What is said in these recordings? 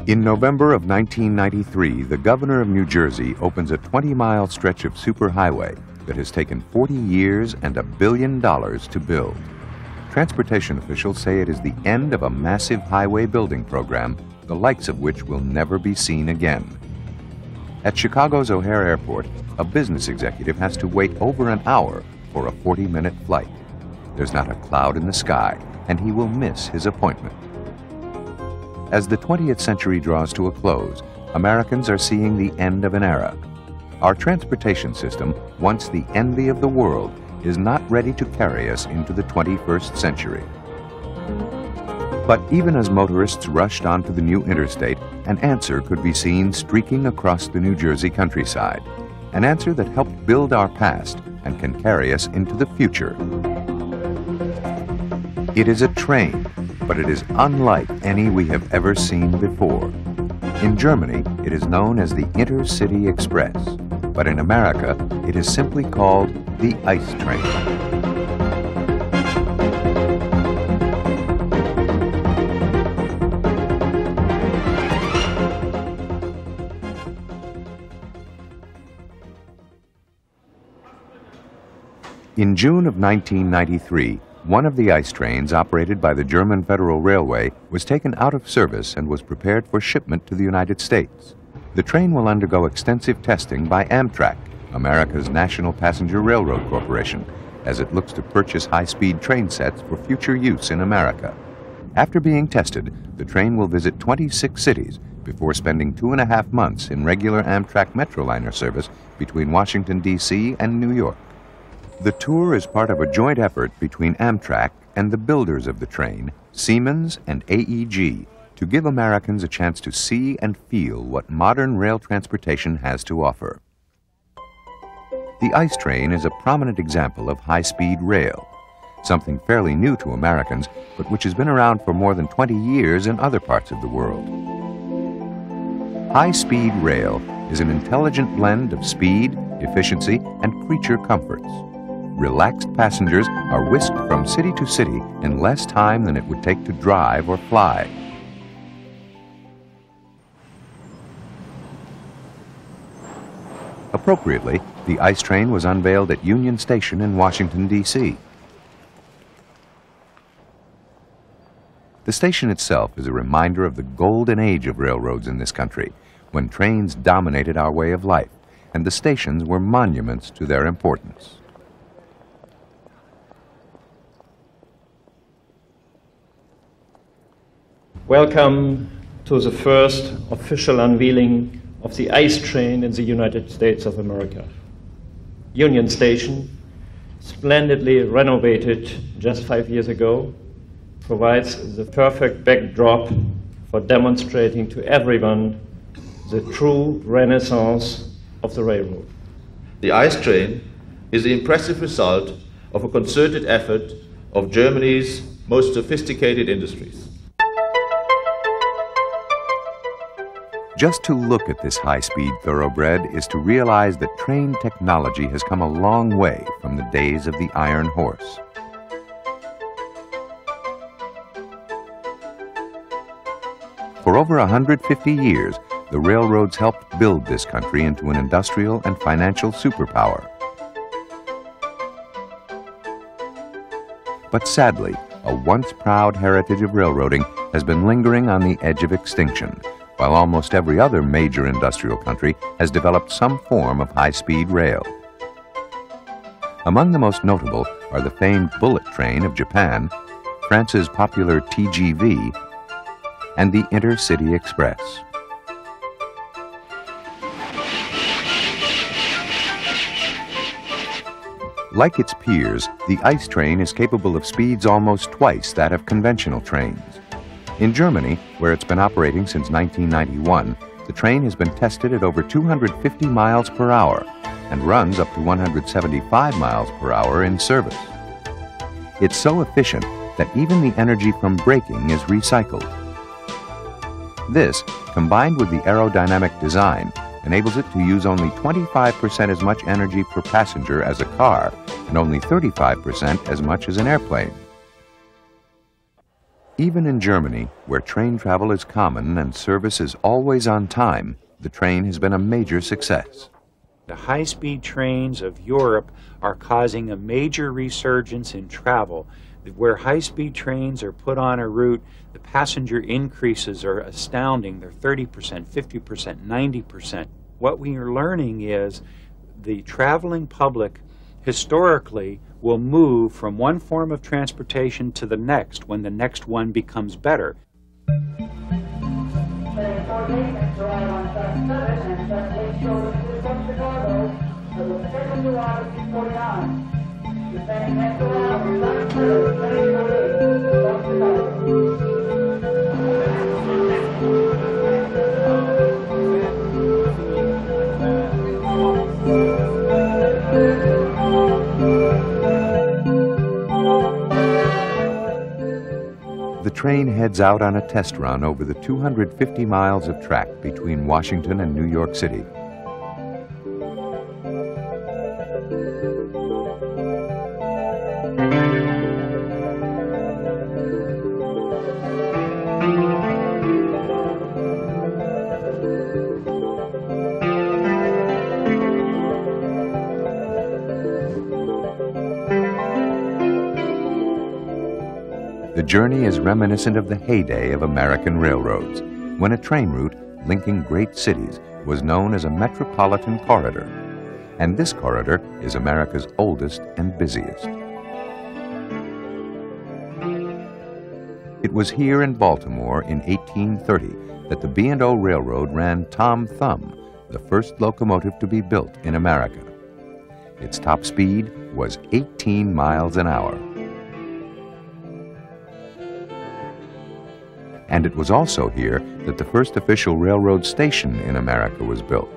In November of 1993, the governor of New Jersey opens a 20-mile stretch of superhighway that has taken 40 years and $1 billion to build. Transportation officials say it is the end of a massive highway building program, the likes of which will never be seen again. At Chicago's O'Hare Airport, a business executive has to wait over an hour for a 40-minute flight. There's not a cloud in the sky, and he will miss his appointment. As the 20th century draws to a close, Americans are seeing the end of an era. Our transportation system, once the envy of the world, is not ready to carry us into the 21st century. But even as motorists rushed onto the new interstate, an answer could be seen streaking across the New Jersey countryside. An answer that helped build our past and can carry us into the future. It is a train, but it is unlike any we have ever seen before. In Germany, it is known as the Intercity Express, but in America, it is simply called the ICE train. In June of 1993, one of the ICE trains operated by the German Federal Railway was taken out of service and was prepared for shipment to the United States. The train will undergo extensive testing by Amtrak, America's National Passenger Railroad Corporation, as it looks to purchase high-speed train sets for future use in America. After being tested, the train will visit 26 cities before spending 2.5 months in regular Amtrak Metroliner service between Washington, D.C. and New York. The tour is part of a joint effort between Amtrak and the builders of the train, Siemens and AEG, to give Americans a chance to see and feel what modern rail transportation has to offer. The ICE train is a prominent example of high-speed rail, something fairly new to Americans, but which has been around for more than 20 years in other parts of the world. High-speed rail is an intelligent blend of speed, efficiency, and creature comforts. Relaxed passengers are whisked from city to city in less time than it would take to drive or fly. Appropriately, the ICE train was unveiled at Union Station in Washington, D.C. The station itself is a reminder of the golden age of railroads in this country, when trains dominated our way of life, and the stations were monuments to their importance. Welcome to the first official unveiling of the ICE train in the United States of America. Union Station, splendidly renovated just 5 years ago, provides the perfect backdrop for demonstrating to everyone the true renaissance of the railroad. The ICE train is the impressive result of a concerted effort of Germany's most sophisticated industries. Just to look at this high-speed thoroughbred is to realize that train technology has come a long way from the days of the iron horse. For over 150 years, the railroads helped build this country into an industrial and financial superpower. But sadly, a once proud heritage of railroading has been lingering on the edge of extinction, while almost every other major industrial country has developed some form of high-speed rail. Among the most notable are the famed bullet train of Japan, France's popular TGV, and the Intercity Express. Like its peers, the ICE train is capable of speeds almost twice that of conventional trains. In Germany, where it's been operating since 1991, the train has been tested at over 250 miles per hour and runs up to 175 miles per hour in service. It's so efficient that even the energy from braking is recycled. This, combined with the aerodynamic design, enables it to use only 25% as much energy per passenger as a car and only 35% as much as an airplane. Even in Germany, where train travel is common and service is always on time, the train has been a major success. The high-speed trains of Europe are causing a major resurgence in travel. Where high-speed trains are put on a route, the passenger increases are astounding. They're 30%, 50%, 90%. What we are learning is the traveling public historically will move from one form of transportation to the next when the next one becomes better. The train heads out on a test run over the 250 miles of track between Washington and New York City. The journey is reminiscent of the heyday of American railroads, when a train route linking great cities was known as a metropolitan corridor. And this corridor is America's oldest and busiest. It was here in Baltimore in 1830 that the B&O Railroad ran Tom Thumb, the first locomotive to be built in America. Its top speed was 18 miles an hour. And it was also here that the first official railroad station in America was built.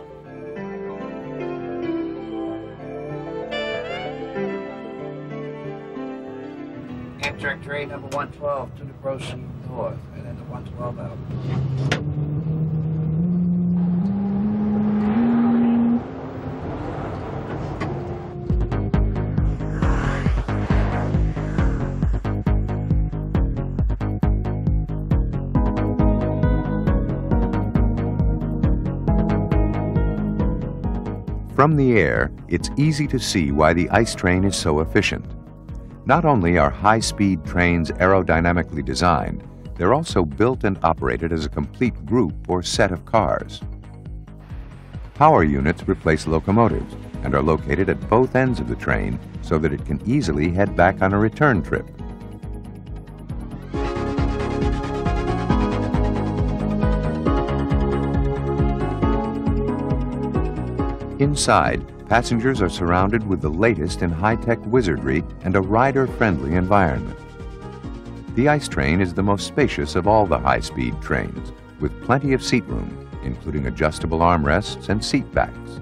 Amtrak train number 112 to the Großstädte north, and then the 112 out. From the air, it's easy to see why the ICE train is so efficient. Not only are high-speed trains aerodynamically designed, they're also built and operated as a complete group or set of cars. Power units replace locomotives and are located at both ends of the train so that it can easily head back on a return trip. Inside, passengers are surrounded with the latest in high-tech wizardry and a rider-friendly environment. The ICE train is the most spacious of all the high-speed trains, with plenty of seat room, including adjustable armrests and seat backs.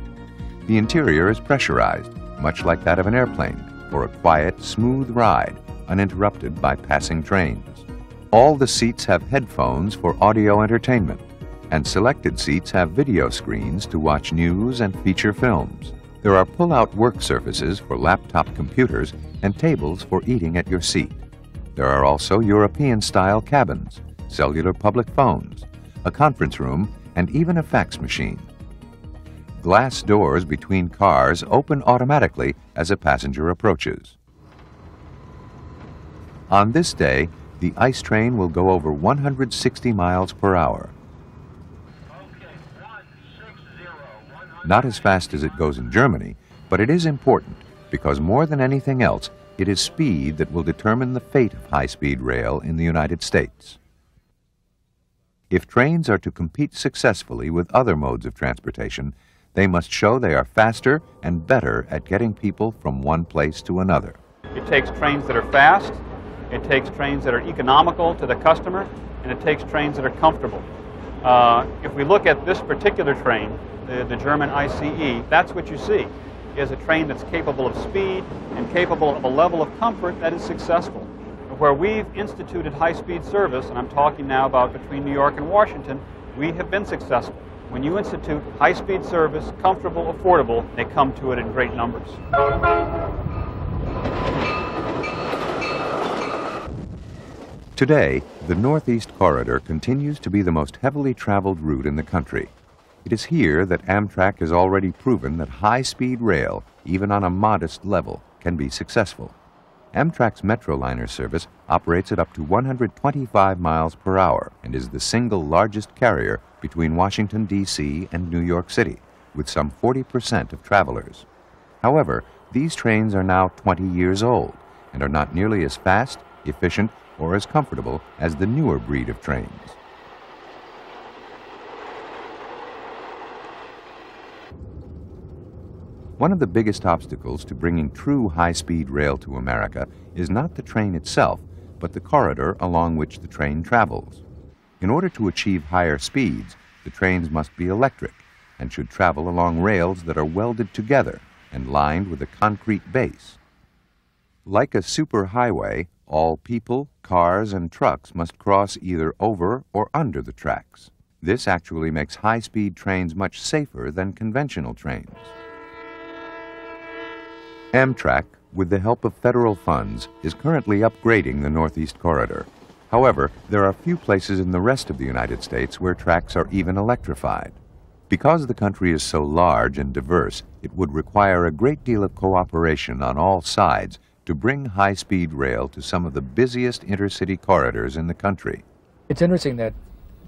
The interior is pressurized, much like that of an airplane, for a quiet, smooth ride, uninterrupted by passing trains. All the seats have headphones for audio entertainment, and selected seats have video screens to watch news and feature films. There are pull-out work surfaces for laptop computers and tables for eating at your seat. There are also European-style cabins, cellular public phones, a conference room, and even a fax machine. Glass doors between cars open automatically as a passenger approaches. On this day, the ICE train will go over 160 miles per hour. Not as fast as it goes in Germany, but it is important because more than anything else, it is speed that will determine the fate of high-speed rail in the United States. If trains are to compete successfully with other modes of transportation, they must show they are faster and better at getting people from one place to another. It takes trains that are fast, it takes trains that are economical to the customer, and it takes trains that are comfortable. If we look at this particular train, the German ICE, that's what you see, is a train that's capable of speed and capable of a level of comfort that is successful. Where we've instituted high-speed service, and I'm talking now about between New York and Washington, we have been successful. When you institute high-speed service, comfortable, affordable, they come to it in great numbers. Today, the Northeast Corridor continues to be the most heavily traveled route in the country. It is here that Amtrak has already proven that high-speed rail, even on a modest level, can be successful. Amtrak's Metroliner service operates at up to 125 miles per hour and is the single largest carrier between Washington, D.C. and New York City, with some 40% of travelers. However, these trains are now 20 years old and are not nearly as fast, efficient, or as comfortable as the newer breed of trains. One of the biggest obstacles to bringing true high-speed rail to America is not the train itself, but the corridor along which the train travels. In order to achieve higher speeds, the trains must be electric and should travel along rails that are welded together and lined with a concrete base. Like a superhighway, all people, cars, and trucks must cross either over or under the tracks. This actually makes high-speed trains much safer than conventional trains. Amtrak, with the help of federal funds, is currently upgrading the Northeast Corridor. However, there are few places in the rest of the United States where tracks are even electrified. Because the country is so large and diverse, it would require a great deal of cooperation on all sides to bring high-speed rail to some of the busiest intercity corridors in the country. It's interesting that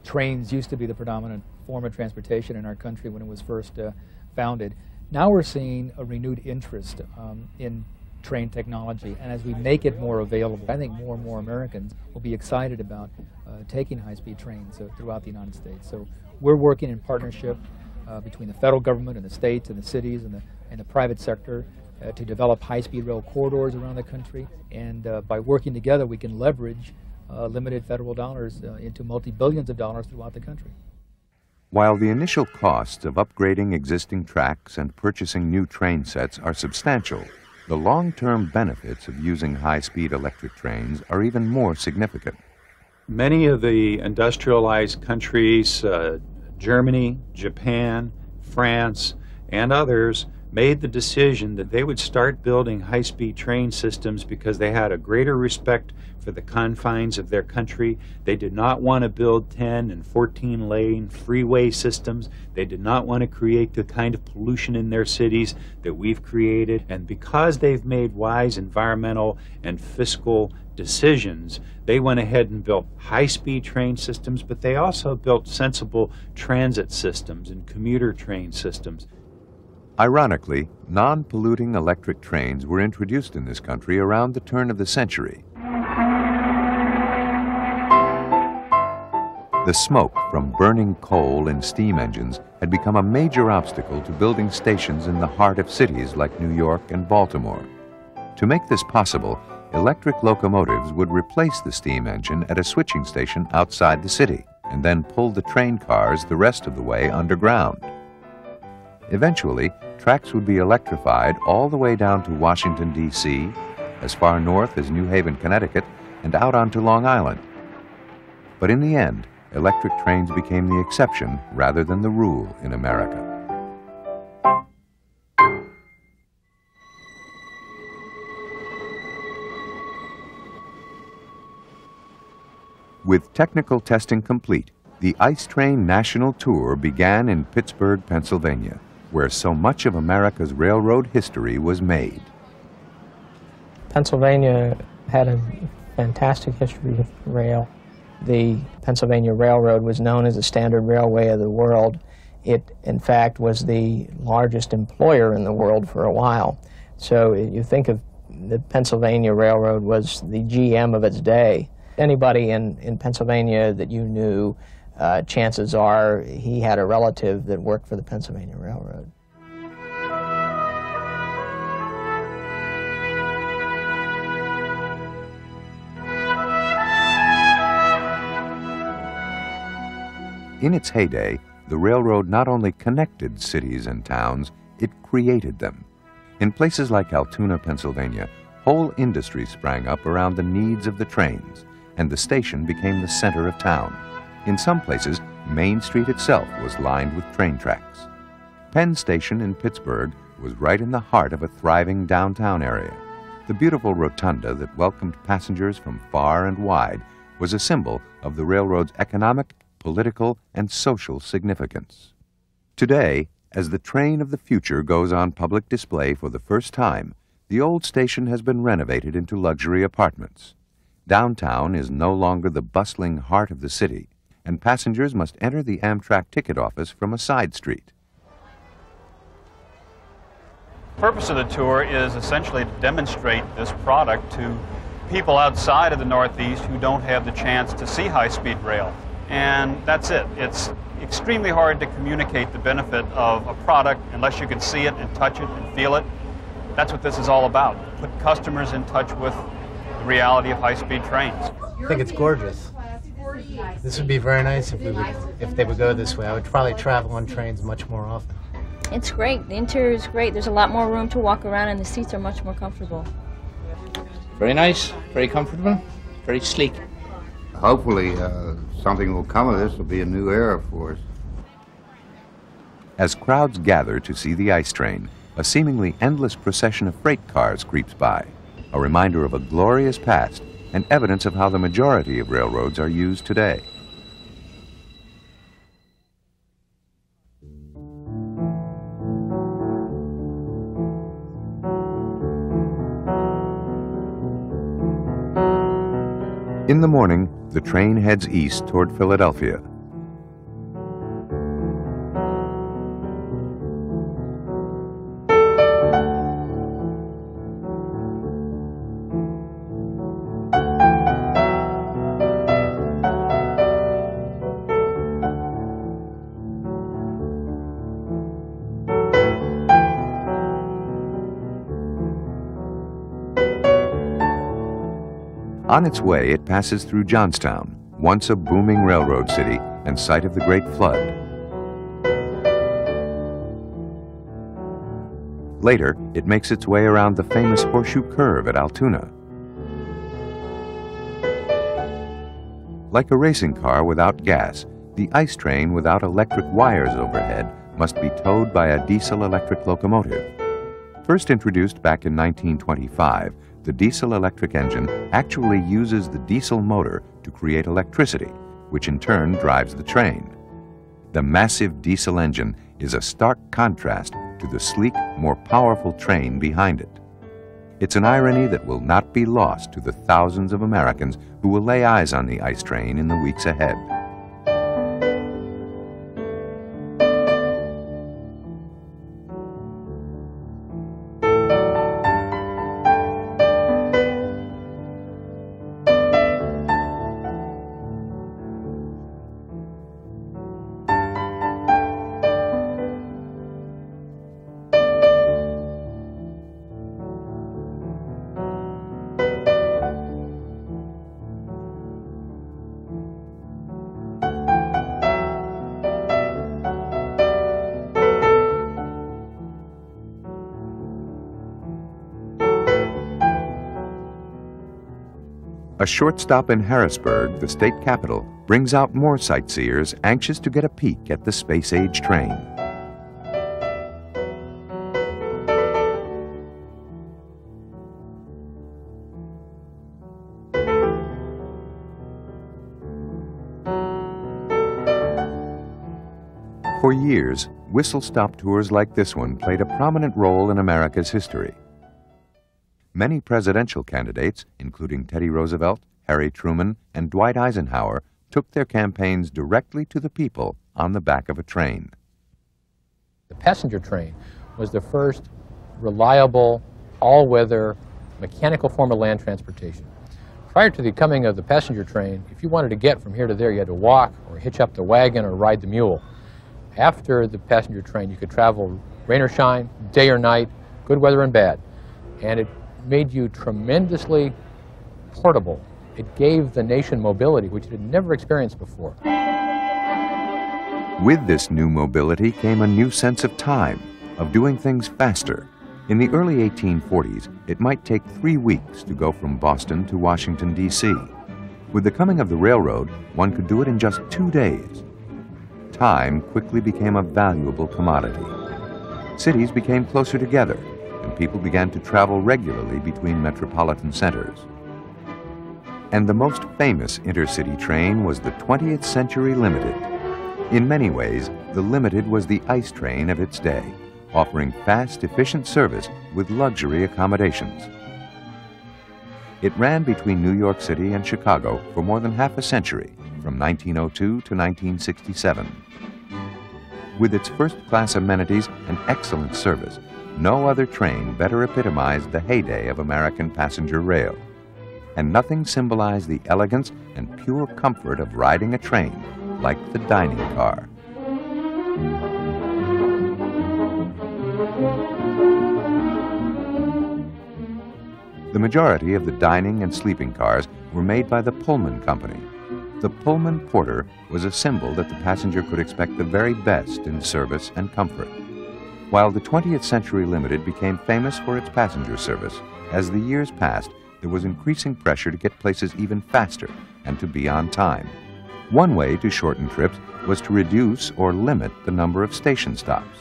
trains used to be the predominant form of transportation in our country when it was first founded. Now we're seeing a renewed interest in train technology, and as we make it more available, I think more and more Americans will be excited about taking high-speed trains throughout the United States. So we're working in partnership between the federal government and the states and the cities and the private sector to develop high-speed rail corridors around the country, and by working together we can leverage limited federal dollars into multi-billions of dollars throughout the country. While the initial costs of upgrading existing tracks and purchasing new train sets are substantial, the long-term benefits of using high-speed electric trains are even more significant. Many of the industrialized countries, Germany, Japan, France, and others, made the decision that they would start building high-speed train systems because they had a greater respect for the confines of their country. They did not want to build 10 and 14-lane freeway systems. They did not want to create the kind of pollution in their cities that we've created. And because they've made wise environmental and fiscal decisions, they went ahead and built high-speed train systems, but they also built sensible transit systems and commuter train systems. Ironically, non-polluting electric trains were introduced in this country around the turn of the century. The smoke from burning coal and steam engines had become a major obstacle to building stations in the heart of cities like New York and Baltimore. To make this possible, electric locomotives would replace the steam engine at a switching station outside the city and then pull the train cars the rest of the way underground. Eventually, tracks would be electrified all the way down to Washington, D.C., as far north as New Haven, Connecticut, and out onto Long Island. But in the end, electric trains became the exception rather than the rule in America. With technical testing complete, the ICE Train National Tour began in Pittsburgh, Pennsylvania, where so much of America's railroad history was made. Pennsylvania had a fantastic history with rail. The Pennsylvania Railroad was known as the standard railway of the world. It, in fact, was the largest employer in the world for a while. So you think of the Pennsylvania Railroad was the GM of its day. Anybody in Pennsylvania that you knew, chances are he had a relative that worked for the Pennsylvania Railroad. In its heyday, the railroad not only connected cities and towns, it created them. In places like Altoona, Pennsylvania, whole industries sprang up around the needs of the trains, and the station became the center of town. In some places, Main Street itself was lined with train tracks. Penn Station in Pittsburgh was right in the heart of a thriving downtown area. The beautiful rotunda that welcomed passengers from far and wide was a symbol of the railroad's economic, political, and social significance. Today, as the train of the future goes on public display for the first time, the old station has been renovated into luxury apartments. Downtown is no longer the bustling heart of the city, and passengers must enter the Amtrak ticket office from a side street. The purpose of the tour is essentially to demonstrate this product to people outside of the Northeast who don't have the chance to see high-speed rail. And that's it. It's extremely hard to communicate the benefit of a product unless you can see it and touch it and feel it. That's what this is all about. Put customers in touch with the reality of high-speed trains. I think it's gorgeous. This would be very nice if they would go this way. I would probably travel on trains much more often. It's great. The interior is great. There's a lot more room to walk around and the seats are much more comfortable. Very nice, very comfortable, very sleek. Hopefully something will come of this. Will be a new era for us. As crowds gather to see the ICE train, a seemingly endless procession of freight cars creeps by, a reminder of a glorious past and evidence of how the majority of railroads are used today. In the morning, the train heads east toward Philadelphia. On its way, it passes through Johnstown, once a booming railroad city and site of the Great Flood. Later, it makes its way around the famous Horseshoe Curve at Altoona. Like a racing car without gas, the ICE train without electric wires overhead must be towed by a diesel-electric locomotive. First introduced back in 1925, the diesel-electric engine actually uses the diesel motor to create electricity, which in turn drives the train. The massive diesel engine is a stark contrast to the sleek, more powerful train behind it. It's an irony that will not be lost to the thousands of Americans who will lay eyes on the ICE train in the weeks ahead. A short stop in Harrisburg, the state capital, brings out more sightseers anxious to get a peek at the space-age train. For years, whistle-stop tours like this one played a prominent role in America's history. Many presidential candidates, including Teddy Roosevelt, Harry Truman, and Dwight Eisenhower, took their campaigns directly to the people on the back of a train. The passenger train was the first reliable, all-weather, mechanical form of land transportation. Prior to the coming of the passenger train, if you wanted to get from here to there, you had to walk or hitch up the wagon or ride the mule. After the passenger train, you could travel rain or shine, day or night, good weather and bad. And it made you tremendously portable. It gave the nation mobility, which it had never experienced before. With this new mobility came a new sense of time, of doing things faster. In the early 1840s, it might take 3 weeks to go from Boston to Washington, D.C. With the coming of the railroad, one could do it in just 2 days. Time quickly became a valuable commodity. Cities became closer together, and people began to travel regularly between metropolitan centers. And the most famous intercity train was the 20th Century Limited. In many ways, the Limited was the ICE train of its day, offering fast, efficient service with luxury accommodations. It ran between New York City and Chicago for more than half a century, from 1902 to 1967. With its first-class amenities and excellent service, no other train better epitomized the heyday of American passenger rail. And nothing symbolized the elegance and pure comfort of riding a train like the dining car. The majority of the dining and sleeping cars were made by the Pullman Company. The Pullman Porter was a symbol that the passenger could expect the very best in service and comfort. While the 20th Century Limited became famous for its passenger service, as the years passed, there was increasing pressure to get places even faster and to be on time. One way to shorten trips was to reduce or limit the number of station stops.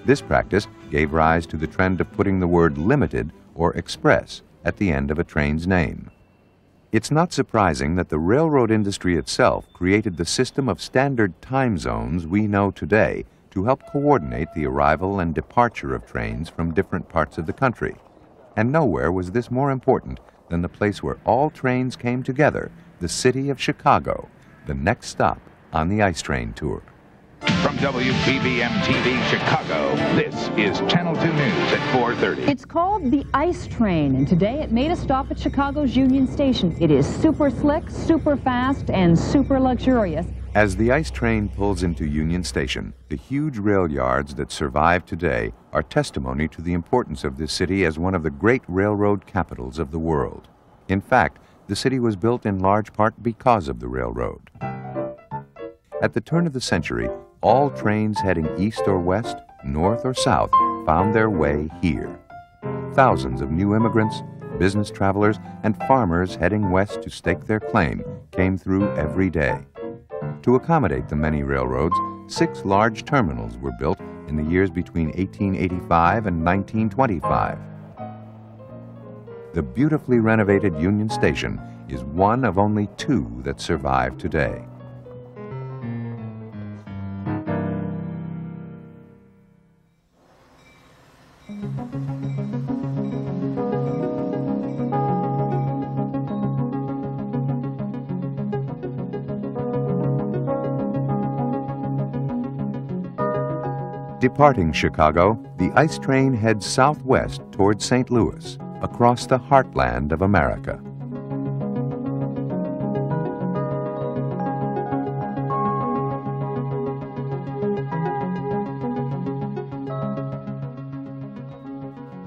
This practice gave rise to the trend of putting the word limited or express at the end of a train's name. It's not surprising that the railroad industry itself created the system of standard time zones we know today to help coordinate the arrival and departure of trains from different parts of the country. And nowhere was this more important than the place where all trains came together, the city of Chicago, the next stop on the ICE train tour. From WPBM-TV Chicago, this is Channel 2 News at 4:30. It's called the ICE train, and today it made a stop at Chicago's Union Station. It is super slick, super fast, and super luxurious. As the ICE train pulls into Union Station, the huge rail yards that survive today are testimony to the importance of this city as one of the great railroad capitals of the world. In fact, the city was built in large part because of the railroad. At the turn of the century, all trains heading east or west, north or south, found their way here. Thousands of new immigrants, business travelers, and farmers heading west to stake their claim came through every day. To accommodate the many railroads, 6 large terminals were built in the years between 1885 and 1925. The beautifully renovated Union Station is one of only 2 that survive today. Departing Chicago, the ICE train heads southwest toward St. Louis, across the heartland of America.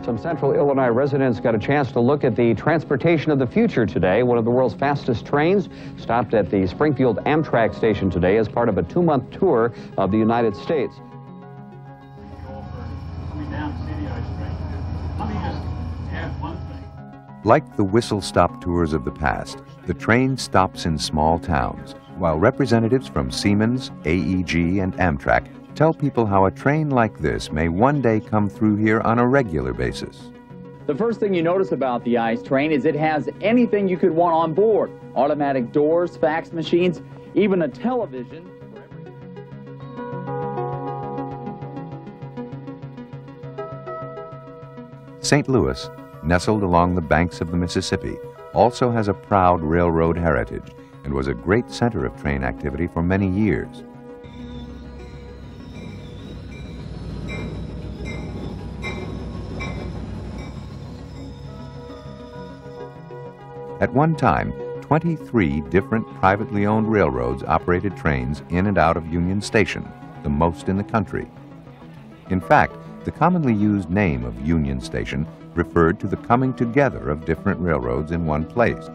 Some Central Illinois residents got a chance to look at the transportation of the future today. One of the world's fastest trains stopped at the Springfield Amtrak station today as part of a 2-month tour of the United States. Like the whistle-stop tours of the past, the train stops in small towns, while representatives from Siemens, AEG, and Amtrak tell people how a train like this may one day come through here on a regular basis. The first thing you notice about the ICE train is it has anything you could want on board. Automatic doors, fax machines, even a television. St. Louis, nestled along the banks of the Mississippi, also has a proud railroad heritage and was a great center of train activity for many years. At one time, 23 different privately owned railroads operated trains in and out of Union Station, the most in the country. In fact, the commonly used name of Union Station referred to the coming together of different railroads in one place.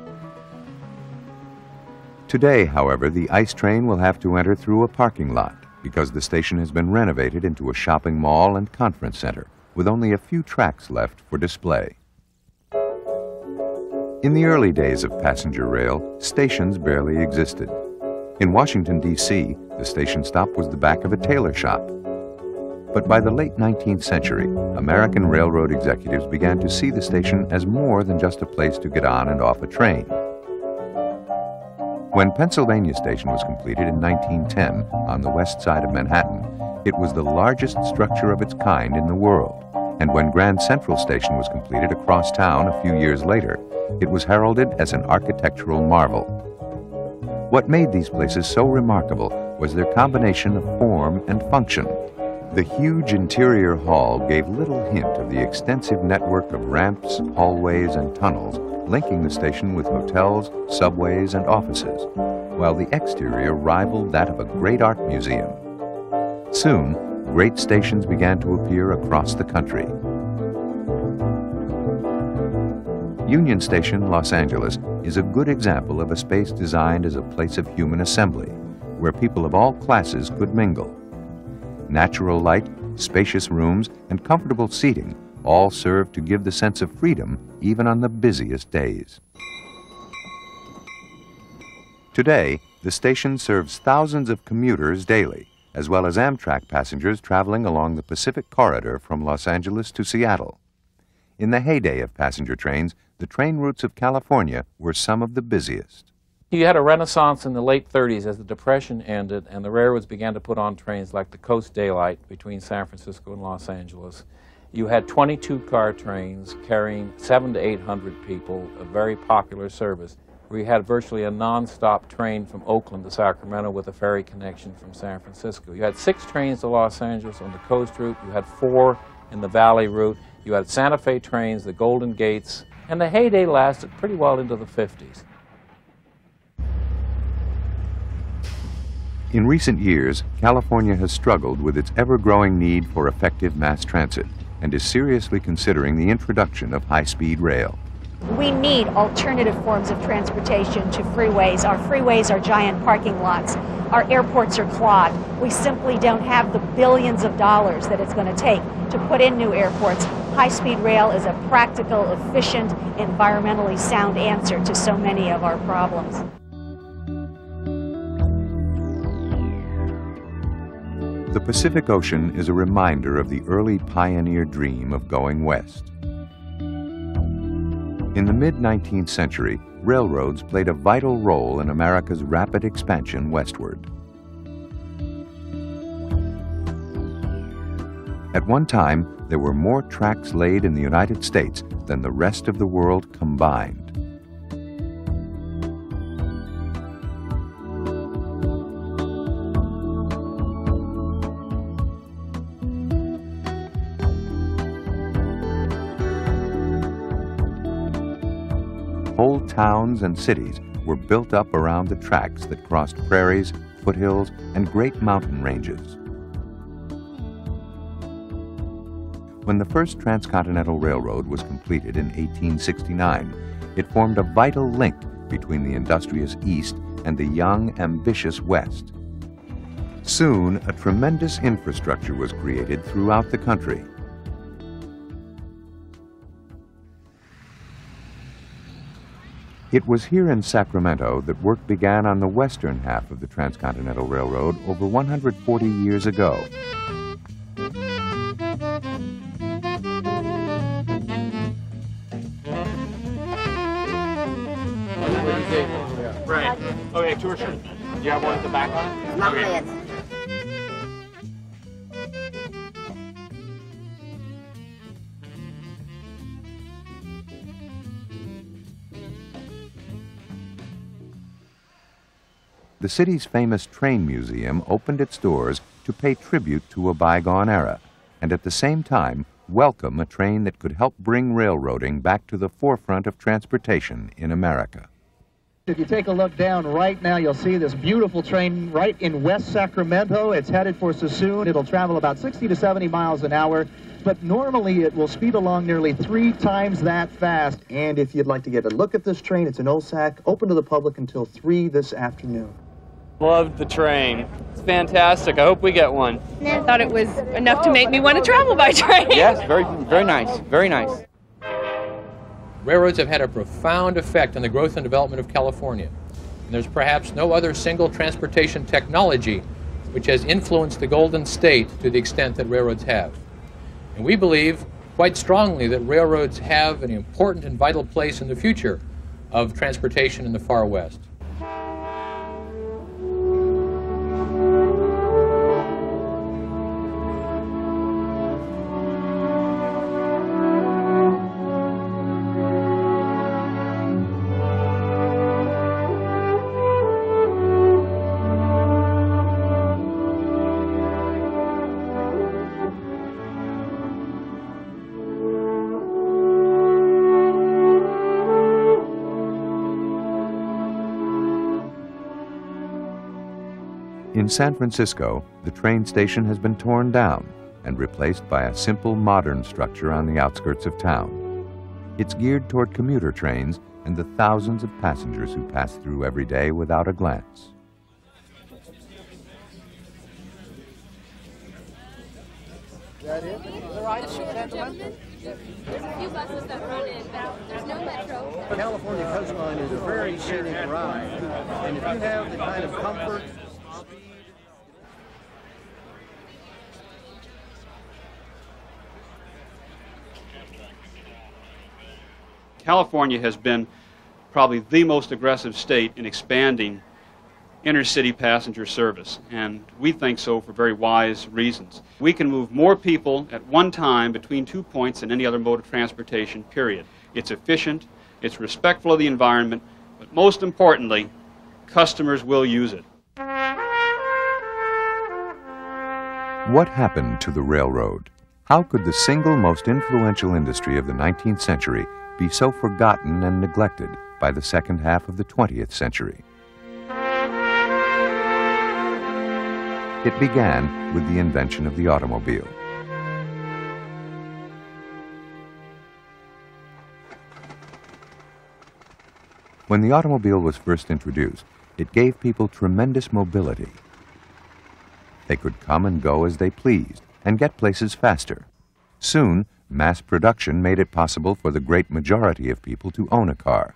Today, however, the ICE train will have to enter through a parking lot because the station has been renovated into a shopping mall and conference center with only a few tracks left for display. In the early days of passenger rail, stations barely existed. In Washington, D.C., the station stop was the back of a tailor shop. But by the late 19th century, American railroad executives began to see the station as more than just a place to get on and off a train. When Pennsylvania Station was completed in 1910 on the west side of Manhattan, it was the largest structure of its kind in the world. And when Grand Central Station was completed across town a few years later, it was heralded as an architectural marvel. What made these places so remarkable was their combination of form and function. The huge interior hall gave little hint of the extensive network of ramps, hallways, and tunnels linking the station with hotels, subways, and offices, while the exterior rivaled that of a great art museum. Soon, great stations began to appear across the country. Union Station, Los Angeles, is a good example of a space designed as a place of human assembly, where people of all classes could mingle. Natural light, spacious rooms, and comfortable seating all serve to give the sense of freedom even on the busiest days. Today, the station serves thousands of commuters daily, as well as Amtrak passengers traveling along the Pacific Corridor from Los Angeles to Seattle. In the heyday of passenger trains, the train routes of California were some of the busiest. You had a renaissance in the late 30s as the Depression ended and the railroads began to put on trains like the Coast Daylight between San Francisco and Los Angeles. You had 22-car trains carrying 700 to 800 people, a very popular service. We had virtually a non-stop train from Oakland to Sacramento with a ferry connection from San Francisco. You had 6 trains to Los Angeles on the coast route. You had 4 in the valley route. You had Santa Fe trains, the Golden Gates, and the heyday lasted pretty well into the 50s. In recent years, California has struggled with its ever-growing need for effective mass transit and is seriously considering the introduction of high-speed rail. We need alternative forms of transportation to freeways. Our freeways are giant parking lots. Our airports are clogged. We simply don't have the billions of dollars that it's going to take to put in new airports. High-speed rail is a practical, efficient, environmentally sound answer to so many of our problems. The Pacific Ocean is a reminder of the early pioneer dream of going west. In the mid-19th century, railroads played a vital role in America's rapid expansion westward. At one time, there were more tracks laid in the United States than the rest of the world combined. Whole towns and cities were built up around the tracks that crossed prairies, foothills, and great mountain ranges. When the first transcontinental railroad was completed in 1869, it formed a vital link between the industrious East and the young, ambitious West. Soon, a tremendous infrastructure was created throughout the country. It was here in Sacramento that work began on the western half of the Transcontinental Railroad over 140 years ago. Right. Okay, tour shirt. Do you have one at the back on it? Okay. The city's famous train museum opened its doors to pay tribute to a bygone era, and at the same time welcome a train that could help bring railroading back to the forefront of transportation in America. If you take a look down right now, you'll see this beautiful train right in West Sacramento. It's headed for Sassoon. It'll travel about 60 to 70 miles an hour, but normally it will speed along nearly 3 times that fast. And if you'd like to get a look at this train, it's in OSAC, open to the public until 3 this afternoon. Loved the train. It's fantastic. I hope we get one. I thought it was enough to make me want to travel by train. Yes, very nice. Very nice. Railroads have had a profound effect on the growth and development of California. And there's perhaps no other single transportation technology which has influenced the Golden State to the extent that railroads have. And we believe quite strongly that railroads have an important and vital place in the future of transportation in the far west. In San Francisco, the train station has been torn down and replaced by a simple modern structure on the outskirts of town. It's geared toward commuter trains and the thousands of passengers who pass through every day without a glance. Is that it? The ride is short, gentlemen. There's a few buses that run in, but there's no metro. The California coastline is a very scenic ride, and if you have the kind of comfort, California has been probably the most aggressive state in expanding intercity passenger service, and we think so for very wise reasons. We can move more people at one time between 2 points than any other mode of transportation, period. It's efficient, it's respectful of the environment, but most importantly, customers will use it. What happened to the railroad? How could the single most influential industry of the 19th century be so forgotten and neglected by the second half of the 20th century? It began with the invention of the automobile. When the automobile was first introduced, it gave people tremendous mobility. They could come and go as they pleased and get places faster. Soon, mass production made it possible for the great majority of people to own a car.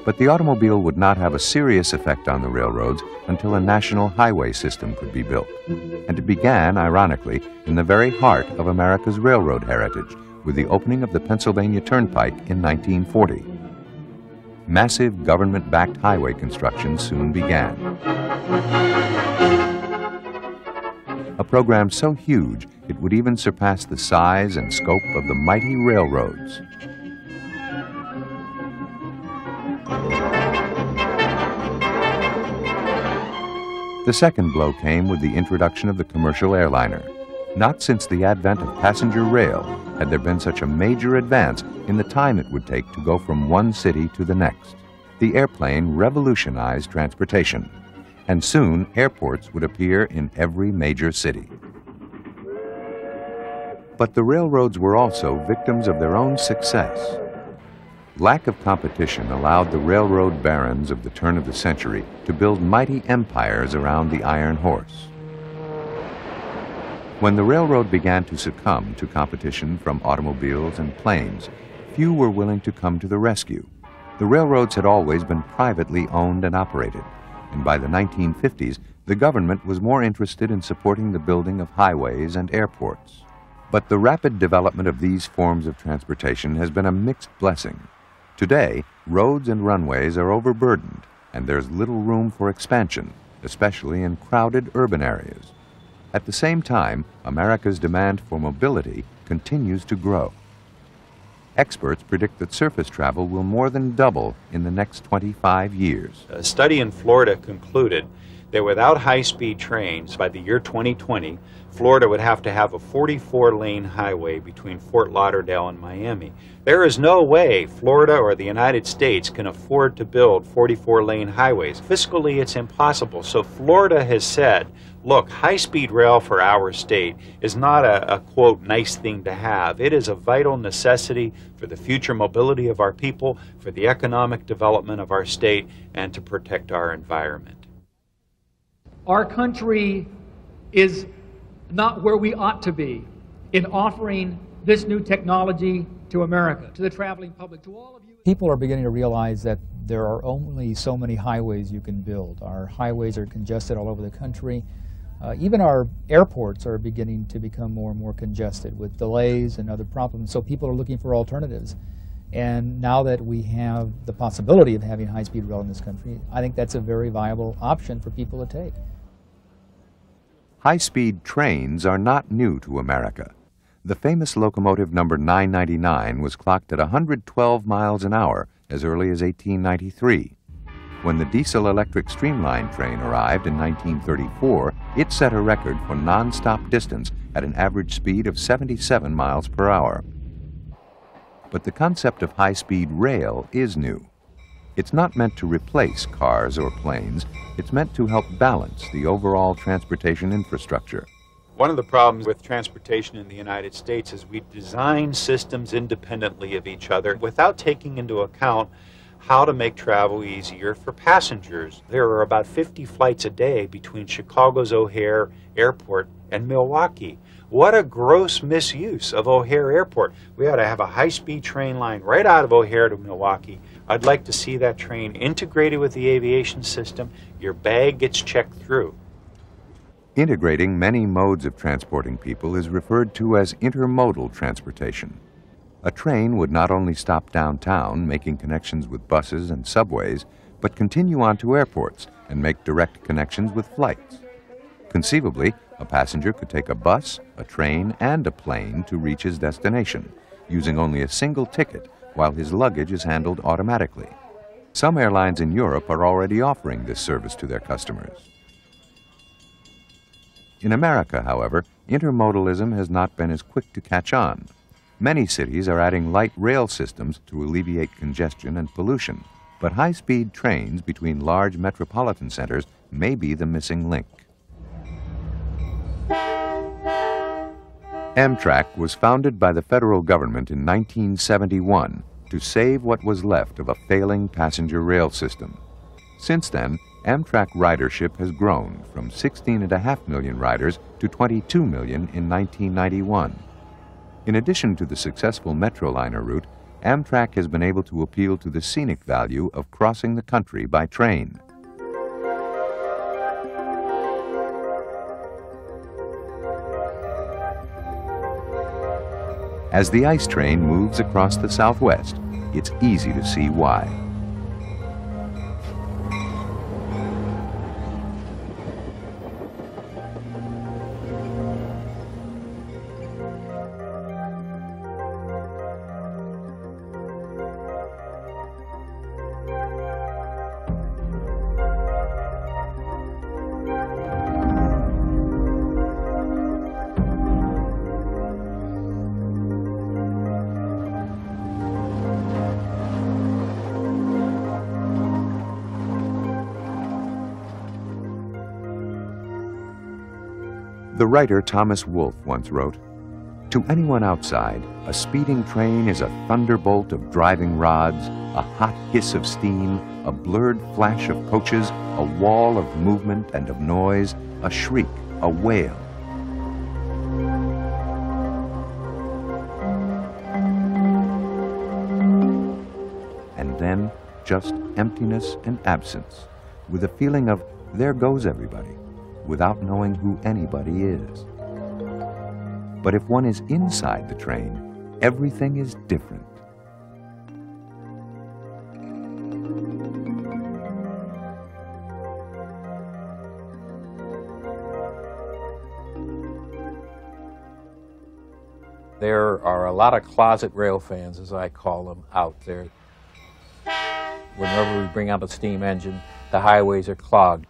But the automobile would not have a serious effect on the railroads until a national highway system could be built. And it began, ironically, in the very heart of America's railroad heritage, with the opening of the Pennsylvania Turnpike in 1940. Massive government-backed highway construction soon began. A program so huge it would even surpass the size and scope of the mighty railroads. The second blow came with the introduction of the commercial airliner. Not since the advent of passenger rail had there been such a major advance in the time it would take to go from one city to the next. The airplane revolutionized transportation, and soon airports would appear in every major city. But the railroads were also victims of their own success. Lack of competition allowed the railroad barons of the turn of the century to build mighty empires around the iron horse. When the railroad began to succumb to competition from automobiles and planes, few were willing to come to the rescue. The railroads had always been privately owned and operated, and by the 1950s, the government was more interested in supporting the building of highways and airports. But the rapid development of these forms of transportation has been a mixed blessing. Today, roads and runways are overburdened, and there's little room for expansion, especially in crowded urban areas. At the same time, America's demand for mobility continues to grow. Experts predict that surface travel will more than double in the next 25 years. A study in Florida concluded that without high-speed trains, by the year 2020, Florida would have to have a 44-lane highway between Fort Lauderdale and Miami. There is no way Florida or the United States can afford to build 44-lane highways. Fiscally, it's impossible. So Florida has said, look, high-speed rail for our state is not a quote, nice thing to have. It is a vital necessity for the future mobility of our people, for the economic development of our state, and to protect our environment. Our country is not where we ought to be in offering this new technology to America, to the traveling public, to all of you. People are beginning to realize that there are only so many highways you can build. Our highways are congested all over the country. Even our airports are beginning to become more and more congested with delays and other problems, so people are looking for alternatives. And now that we have the possibility of having high-speed rail in this country, I think that's a very viable option for people to take. High-speed trains are not new to America. The famous locomotive number 999 was clocked at 112 miles an hour as early as 1893. When the diesel-electric streamline train arrived in 1934, it set a record for non-stop distance at an average speed of 77 miles per hour. But the concept of high-speed rail is new. It's not meant to replace cars or planes. It's meant to help balance the overall transportation infrastructure. One of the problems with transportation in the United States is we design systems independently of each other without taking into account how to make travel easier for passengers. There are about 50 flights a day between Chicago's O'Hare Airport and Milwaukee. What a gross misuse of O'Hare Airport. We ought to have a high-speed train line right out of O'Hare to Milwaukee. I'd like to see that train integrated with the aviation system. Your bag gets checked through. Integrating many modes of transporting people is referred to as intermodal transportation. A train would not only stop downtown, making connections with buses and subways, but continue on to airports and make direct connections with flights. Conceivably, a passenger could take a bus, a train, and a plane to reach his destination, using only a single ticket while his luggage is handled automatically. Some airlines in Europe are already offering this service to their customers. In America, however, intermodalism has not been as quick to catch on. Many cities are adding light rail systems to alleviate congestion and pollution, but high-speed trains between large metropolitan centers may be the missing link. Amtrak was founded by the federal government in 1971 to save what was left of a failing passenger rail system. Since then, Amtrak ridership has grown from 16.5 million riders to 22 million in 1991. In addition to the successful Metroliner route, Amtrak has been able to appeal to the scenic value of crossing the country by train. As the ICE train moves across the Southwest, it's easy to see why. The writer Thomas Wolfe once wrote, "To anyone outside, a speeding train is a thunderbolt of driving rods, a hot hiss of steam, a blurred flash of coaches, a wall of movement and of noise, a shriek, a wail. And then just emptiness and absence, with a feeling of there goes everybody, without knowing who anybody is. But if one is inside the train, everything is different." There are a lot of closet rail fans, as I call them, out there. Whenever we bring out a steam engine, the highways are clogged.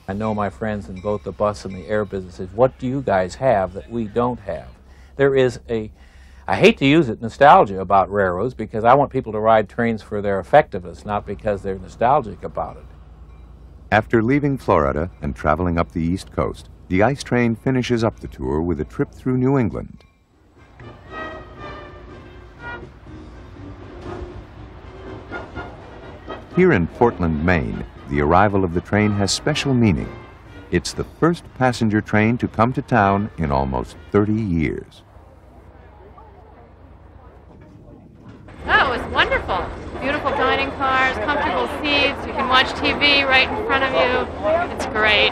I know my friends in both the bus and the air businesses, what do you guys have that we don't have? There is a, I hate to use it, nostalgia about railroads, because I want people to ride trains for their effectiveness, not because they're nostalgic about it. After leaving Florida and traveling up the East Coast, the ICE train finishes up the tour with a trip through New England. Here in Portland, Maine, the arrival of the train has special meaning. It's the first passenger train to come to town in almost 30 years. Oh, it was wonderful. Beautiful dining cars, comfortable seats, you can watch TV right in front of you. It's great.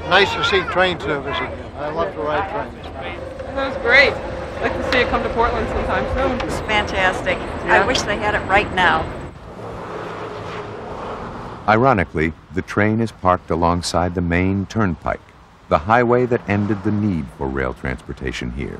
Nice to see train service again. I love to ride trains. That was great. I'd like to see it come to Portland sometime soon. It's fantastic. Yeah. I wish they had it right now. Ironically, the train is parked alongside the Maine Turnpike, the highway that ended the need for rail transportation here.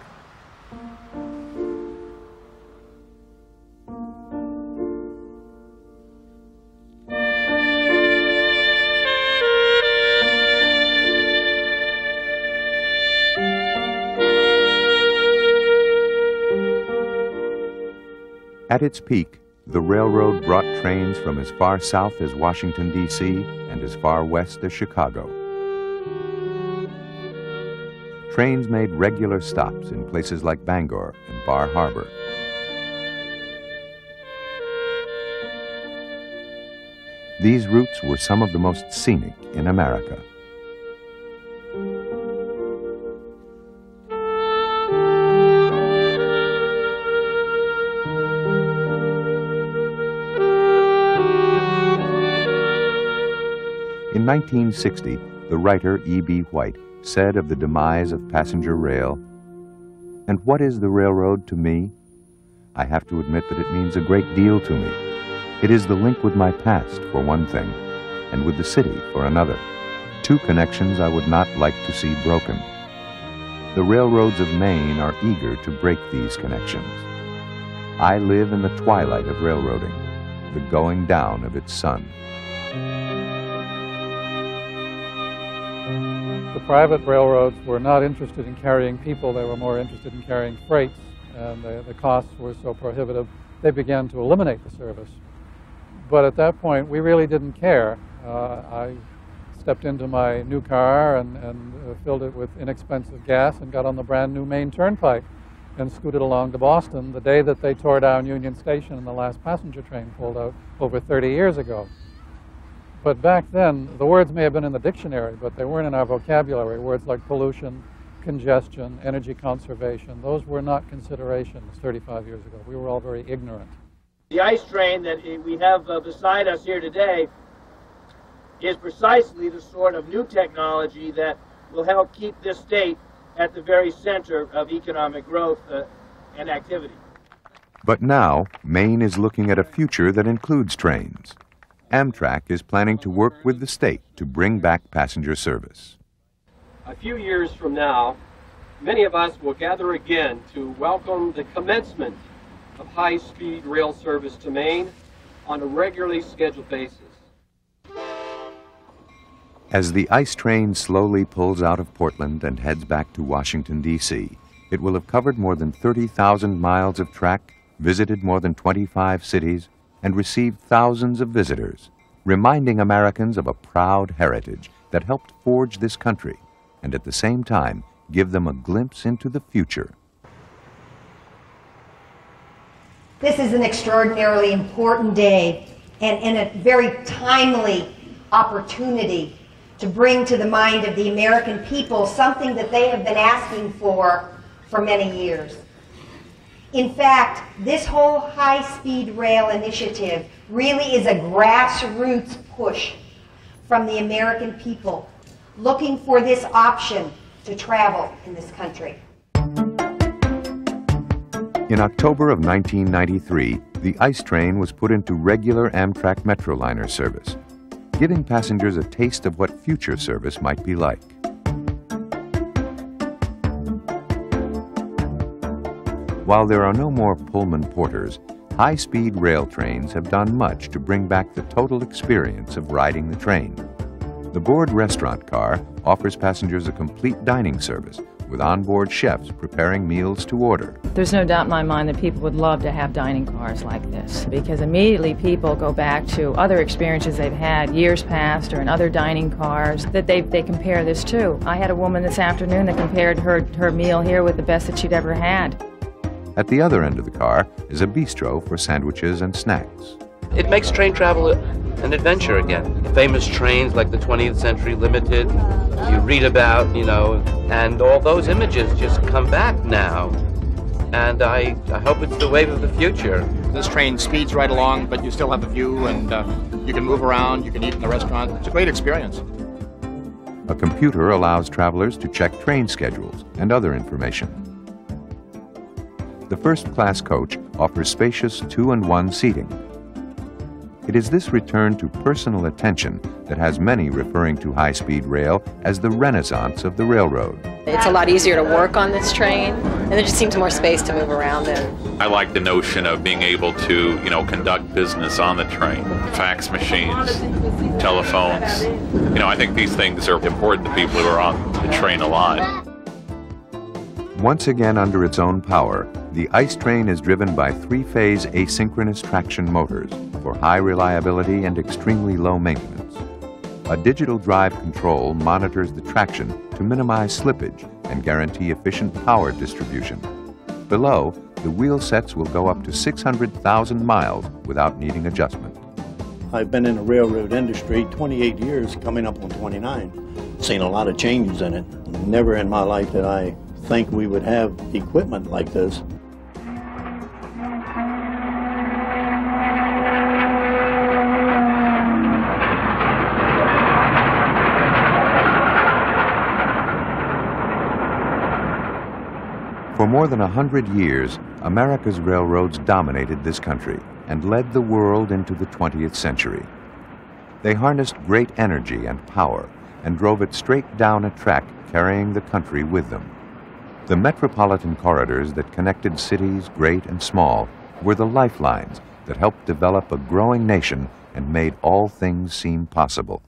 At its peak, the railroad brought trains from as far south as Washington, D.C. and as far west as Chicago. Trains made regular stops in places like Bangor and Bar Harbor. These routes were some of the most scenic in America. In 1960, the writer E.B. White said of the demise of passenger rail, "And what is the railroad to me? I have to admit that it means a great deal to me. It is the link with my past, for one thing, and with the city, for another. Two connections I would not like to see broken. The railroads of Maine are eager to break these connections. I live in the twilight of railroading, the going down of its sun." The private railroads were not interested in carrying people, they were more interested in carrying freights, and the costs were so prohibitive, they began to eliminate the service. But at that point, we really didn't care. I stepped into my new car and filled it with inexpensive gas and got on the brand new Maine Turnpike and scooted along to Boston the day that they tore down Union Station and the last passenger train pulled out over 30 years ago. But back then, the words may have been in the dictionary, but they weren't in our vocabulary. Words like pollution, congestion, energy conservation, those were not considerations 35 years ago. We were all very ignorant. The ICE train that we have beside us here today is precisely the sort of new technology that will help keep this state at the very center of economic growth and activity. But now, Maine is looking at a future that includes trains. Amtrak is planning to work with the state to bring back passenger service. A few years from now, many of us will gather again to welcome the commencement of high-speed rail service to Maine on a regularly scheduled basis. As the ICE train slowly pulls out of Portland and heads back to Washington, D.C., it will have covered more than 30,000 miles of track, visited more than 25 cities, and received thousands of visitors, reminding Americans of a proud heritage that helped forge this country and at the same time give them a glimpse into the future. This is an extraordinarily important day and a very timely opportunity to bring to the mind of the American people something that they have been asking for many years. In fact, this whole high-speed rail initiative really is a grassroots push from the American people looking for this option to travel in this country. In October of 1993, the ICE train was put into regular Amtrak Metroliner service, giving passengers a taste of what future service might be like. While there are no more Pullman porters, high-speed rail trains have done much to bring back the total experience of riding the train. The Board restaurant car offers passengers a complete dining service with onboard chefs preparing meals to order. There's no doubt in my mind that people would love to have dining cars like this, because immediately people go back to other experiences they've had years past or in other dining cars that they compare this to. I had a woman this afternoon that compared her meal here with the best that she'd ever had. At the other end of the car is a bistro for sandwiches and snacks. It makes train travel an adventure again. Famous trains like the 20th Century Limited, you read about, and all those images just come back now. And I hope it's the wave of the future. This train speeds right along, but you still have the view, and you can move around, you can eat in the restaurant. It's a great experience. A computer allows travelers to check train schedules and other information. The first-class coach offers spacious 2-in-1 seating. It is this return to personal attention that has many referring to high-speed rail as the renaissance of the railroad. It's a lot easier to work on this train, and there just seems more space to move around in. I like the notion of being able to, conduct business on the train. Fax machines, telephones. I think these things are important to people who are on the train a lot. Once again under its own power, The ICE train is driven by three-phase asynchronous traction motors for high reliability and extremely low maintenance. A digital drive control monitors the traction to minimize slippage and guarantee efficient power distribution. Below, the wheel sets will go up to 600,000 miles without needing adjustment. I've been in the railroad industry 28 years, coming up on 29. Seen a lot of changes in it. Never in my life did I think we would have equipment like this. For more than 100 years, America's railroads dominated this country and led the world into the 20th century. They harnessed great energy and power and drove it straight down a track carrying the country with them. The metropolitan corridors that connected cities, great and small, were the lifelines that helped develop a growing nation and made all things seem possible.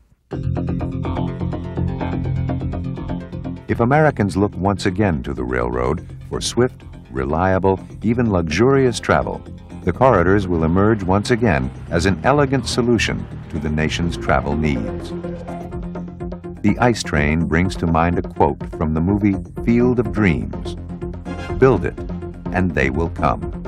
If Americans look once again to the railroad for swift, reliable, even luxurious travel, the corridors will emerge once again as an elegant solution to the nation's travel needs. The ICE train brings to mind a quote from the movie Field of Dreams: "Build it, and they will come."